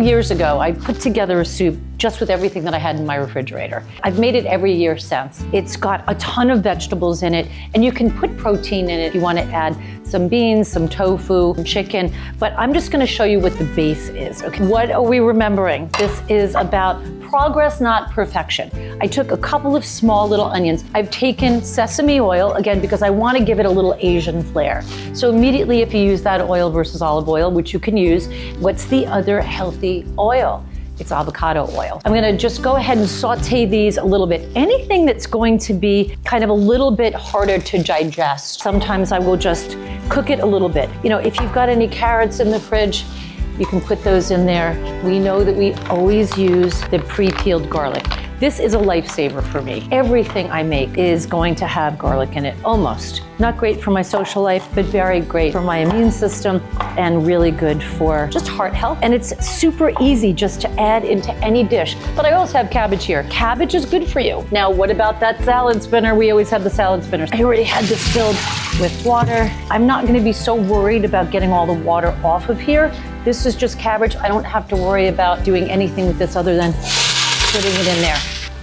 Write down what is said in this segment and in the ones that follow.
years ago, I put together a soup just with everything that I had in my refrigerator. I've made it every year since. It's got a ton of vegetables in it, and you can put protein in it if you want to add some beans, some tofu, some chicken, but I'm just going to show you what the base is. Okay, what are we remembering? This is about progress, not perfection. I took a couple of small little onions. I've taken sesame oil, again, because I want to give it a little Asian flair. So immediately if you use that oil versus olive oil, which you can use, what's the other healthy oil? It's avocado oil. I'm gonna just go ahead and saute these a little bit. Anything that's going to be kind of a little bit harder to digest, sometimes I will just cook it a little bit. You know, if you've got any carrots in the fridge, you can put those in there. We know that we always use the pre-peeled garlic. This is a lifesaver for me. Everything I make is going to have garlic in it, almost. Not great for my social life, but very great for my immune system and really good for just heart health. And it's super easy just to add into any dish. But I also have cabbage here. Cabbage is good for you. Now, what about that salad spinner? We always have the salad spinners. I already had this filled with water. I'm not gonna be so worried about getting all the water off of here. This is just cabbage. I don't have to worry about doing anything with this other than putting it in there.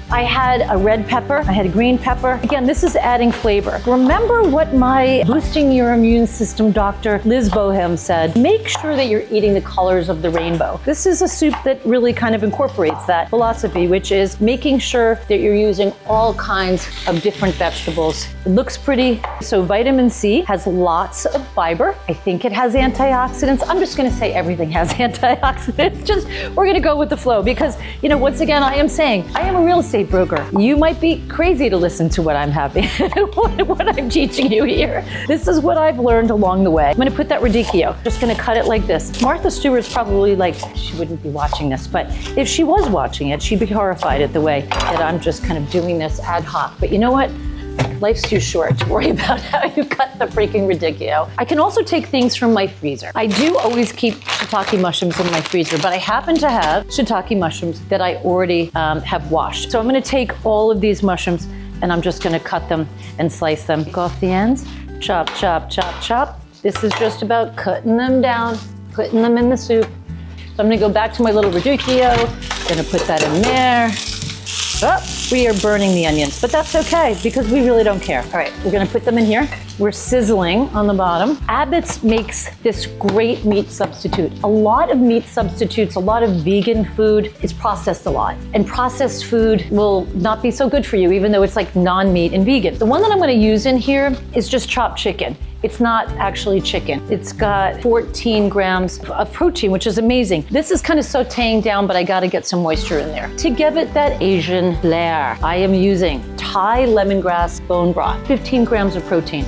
I had a red pepper, I had a green pepper. Again, this is adding flavor. Remember what my boosting your immune system doctor, Liz Bohem, said. Make sure that you're eating the colors of the rainbow. This is a soup that really kind of incorporates that philosophy, which is making sure that you're using all kinds of different vegetables. It looks pretty. So vitamin C has lots of fiber. I think it has antioxidants. I'm just gonna say everything has antioxidants. Just, we're gonna go with the flow because, you know, once again, I am saying, I am a real estate broker. You might be crazy to listen to what I'm having, what I'm teaching you here. This is what I've learned along the way. I'm gonna put that radicchio, just gonna cut it like this. Martha Stewart's probably like, she wouldn't be watching this, but if she was watching it, she'd be horrified at the way that I'm just kind of doing this ad hoc. But you know what? Life's too short to worry about how you cut the freaking radicchio. I can also take things from my freezer. I do always keep shiitake mushrooms in my freezer, but I happen to have shiitake mushrooms that I already have washed. So I'm gonna take all of these mushrooms and I'm just gonna cut them and slice them. Take off the ends, chop, chop, chop, chop. This is just about cutting them down, putting them in the soup. So I'm gonna go back to my little radicchio, gonna put that in there. Oh, we are burning the onions, but that's okay because we really don't care. All right, we're gonna put them in here. We're sizzling on the bottom. Abbott's makes this great meat substitute. A lot of meat substitutes, a lot of vegan food is processed a lot. And processed food will not be so good for you, even though it's like non-meat and vegan. The one that I'm gonna use in here is just chopped chicken. It's not actually chicken. It's got 14 grams of protein, which is amazing. This is kind of sauteing down, but I gotta get some moisture in there. To give it that Asian flair, I am using Thai lemongrass bone broth, 15 grams of protein.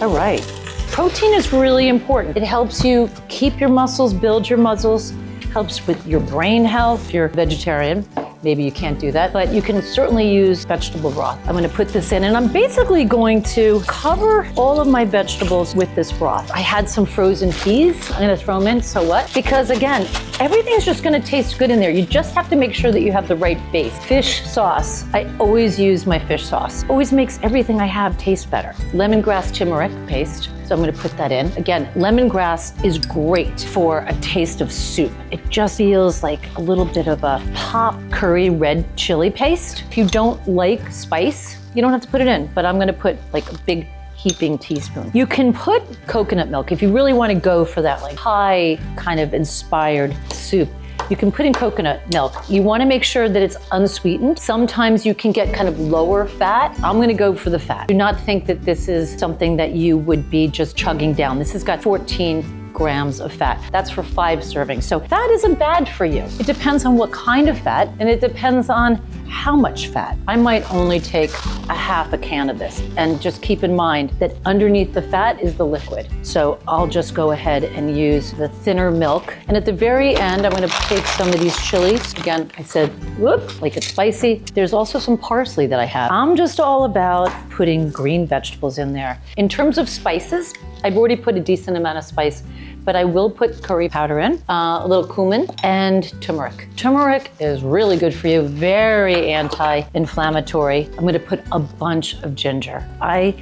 All right. Protein is really important. It helps you keep your muscles, build your muscles, helps with your brain health. If you're vegetarian, maybe you can't do that, but you can certainly use vegetable broth. I'm gonna put this in and I'm basically going to cover all of my vegetables with this broth. I had some frozen peas. I'm gonna throw them in, so what? Because again, everything's just gonna taste good in there. You just have to make sure that you have the right base. Fish sauce, I always use my fish sauce. Always makes everything I have taste better. Lemongrass turmeric paste. So I'm gonna put that in. Again, lemongrass is great for a taste of soup. It just feels like a little bit of a pop curry red chili paste. If you don't like spice, you don't have to put it in, but I'm gonna put like a big heaping teaspoon. You can put coconut milk if you really wanna go for that like Thai kind of inspired soup. You can put in coconut milk. You wanna make sure that it's unsweetened. Sometimes you can get kind of lower fat. I'm gonna go for the fat. Do not think that this is something that you would be just chugging down. This has got 14 grams of fat. That's for 5 servings. So fat isn't bad for you. It depends on what kind of fat, and it depends on how much fat. I might only take a half a can of this, and just keep in mind that underneath the fat is the liquid. So I'll just go ahead and use the thinner milk. And at the very end, I'm gonna take some of these chilies. Again, I said, whoop, like it's spicy. There's also some parsley that I have. I'm just all about putting green vegetables in there. In terms of spices, I've already put a decent amount of spice, but I will put curry powder in, a little cumin, and turmeric. Turmeric is really good for you, very anti-inflammatory. I'm gonna put a bunch of ginger. I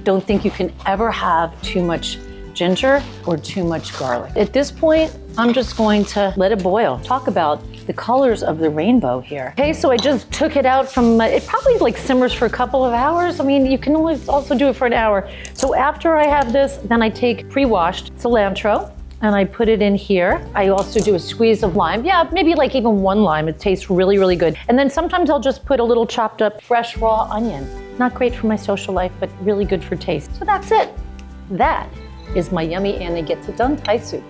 don't think you can ever have too much ginger or too much garlic. At this point, I'm just going to let it boil. Talk about the colors of the rainbow here. Okay, so I just took it out from, it probably like simmers for a couple of hours. I mean, you can always also do it for an hour. So after I have this, then I take pre-washed cilantro and I put it in here. I also do a squeeze of lime. Yeah, maybe like even one lime. It tastes really, really good. And then sometimes I'll just put a little chopped up fresh raw onion. Not great for my social life, but really good for taste. So that's it. That is my yummy Annie Gets It Done Thai soup.